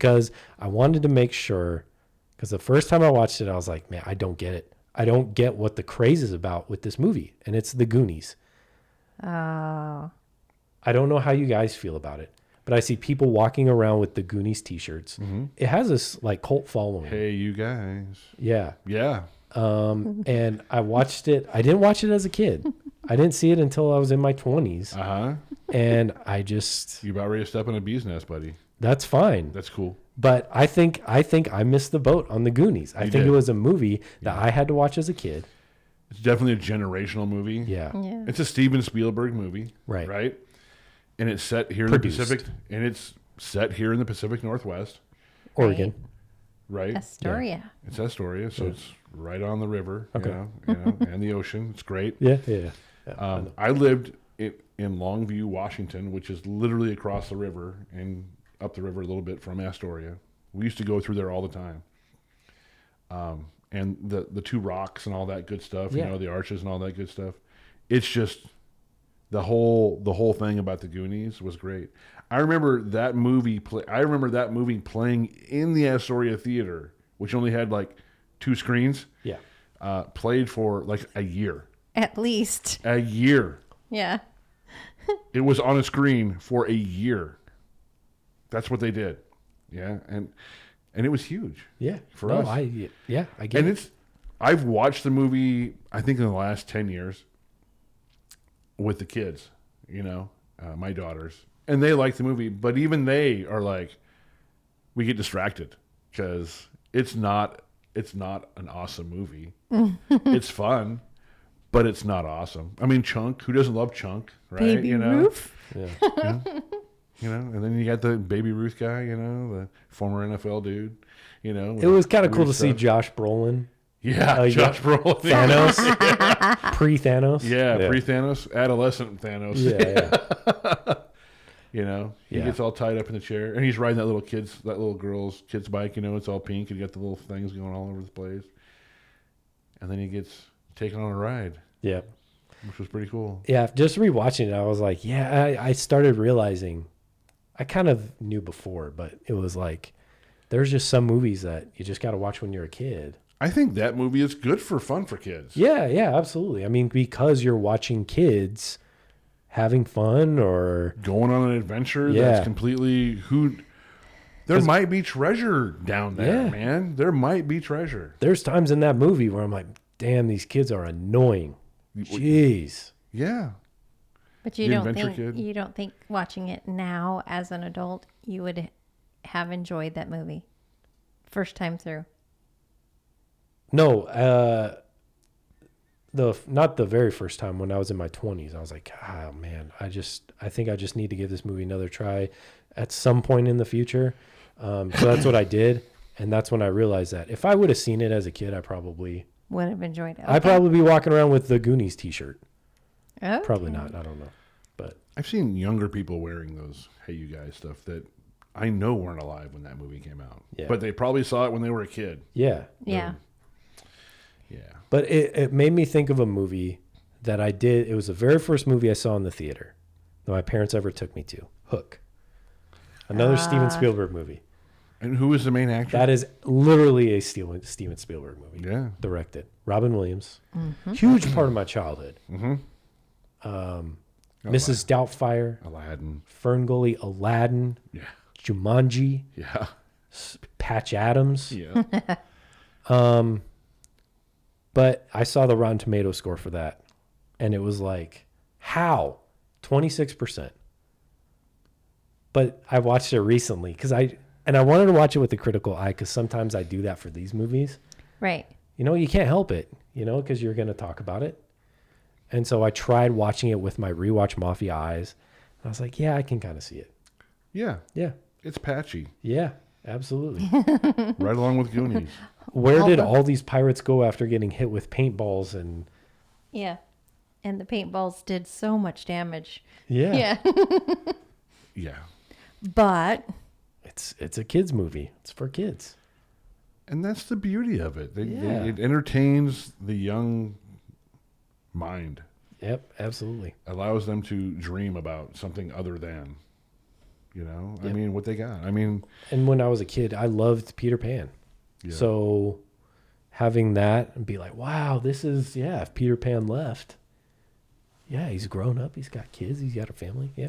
because I wanted to make sure, because the first time I watched it, I was like, man, I don't get it. I don't get what the craze is about with this movie. And it's the Goonies. Oh. I don't know how you guys feel about it, but I see people walking around with the Goonies t-shirts. Mm-hmm. It has this like cult following. Hey, you guys. Yeah. Yeah. And I watched it. I didn't watch it as a kid. I didn't see it until I was in my 20s. Uh-huh. And I just, You about ready to step in a bee's nest, buddy. that's fine. That's cool. But I think I missed the boat on the Goonies. I think did. it was a movie that I had to watch as a kid. It's definitely a generational movie. Yeah. Yeah. It's a Steven Spielberg movie. Right. Right? And it's set here Produced. in the Pacific. And it's set here in the Pacific Northwest. Oregon. Right? Astoria. It's Astoria, so it's right on the river, Okay. you know, and the ocean. It's great. Yeah. Yeah. I lived in Longview, Washington, which is literally across the river and up the river a little bit from Astoria. We used to go through there all the time. And the two rocks and all that good stuff, Yeah. you know, the arches and all that good stuff. It's just the whole thing about the Goonies was great. I remember that movie playing in the Astoria Theater, which only had like 2 screens. Yeah. Played for like a year. At least. A year. Yeah. It was on a screen for a year. That's what they did. Yeah, and it was huge. Yeah. For us. I get And it. I've watched the movie, I think in the last 10 years with the kids, you know, my daughters, and they like the movie, but even they are like, we get distracted because it's not an awesome movie. It's fun, but it's not awesome. I mean, Chunk, who doesn't love Chunk, right? Baby you know? Ruth. Yeah. You know, and then you got the Baby Ruth guy, you know, the former NFL dude, you know. It was kind of cool weird to see stuff. Josh Brolin. Yeah, you Josh Brolin. Thanos. Pre-Thanos. Yeah, pre-Thanos, adolescent Thanos. Yeah. You know, he Yeah. gets all tied up in the chair, and he's riding that little girl's kid's bike. You know, it's all pink, and you got the little things going all over the place. And then he gets taken on a ride, Yeah. which was pretty cool. Yeah. Just rewatching it, I was like, yeah, I started realizing, I kind of knew before, but it was like, there's just some movies that you just got to watch when you're a kid. I think that movie is good for fun for kids. Yeah, absolutely. I mean, because you're watching kids having fun or Going on an adventure Yeah. that's completely there might be treasure down there, Yeah. man. There might be treasure. there's times in that movie where I'm like, damn, these kids are annoying. Jeez. Yeah. But you The don't Adventure think Kid. you don't think watching it now as an adult you would have enjoyed that movie first time through? No, not the very first time when I was in my 20s. I was like, oh man, I think I just need to give this movie another try at some point in the future. So that's what I did. And that's when I realized that if I would have seen it as a kid, I probably Would have enjoyed it. I'd probably be walking around with the Goonies t-shirt. Okay. Probably not. I don't know. But I've seen younger people wearing those Hey You Guys stuff that I know weren't alive when that movie came out. Yeah. But they probably saw it when they were a kid. yeah. Yeah. Yeah. But it made me think of a movie that I did. It was the very first movie I saw in the theater that my parents ever took me to. Hook. Another Steven Spielberg movie. And who was the main actor? That is literally a Steven Spielberg movie. Yeah. Directed. Robin Williams. Huge part of my childhood. Aladdin. Mrs. Doubtfire. Aladdin. Ferngully. Aladdin. Yeah. Jumanji. Yeah. Patch Adams. Yeah. But I saw the Rotten Tomato score for that. And it was like, how? 26%. But I watched it recently because I wanted to watch it with a critical eye because sometimes I do that for these movies. Right. You know, you can't help it, you know, because you're going to talk about it. And so I tried watching it with my rewatch Mafia eyes. And I was like, yeah, I can kind of see it. Yeah. Yeah. It's patchy. Yeah, absolutely. Right along with Goonies. Where did all these pirates go after getting hit with paintballs and... Yeah. And the paintballs did so much damage. Yeah. Yeah. Yeah. But It's a kids movie. It's for kids. And that's the beauty of it. Yeah. It entertains the young mind. Yep, absolutely. Allows them to dream about something other than. You know, I Yep. mean, what they got. I mean, And when I was a kid, I loved Peter Pan. yeah. So having that and be like, wow, this is, yeah, if Peter Pan left, yeah, he's grown up, he's got kids, he's got a family. Yeah.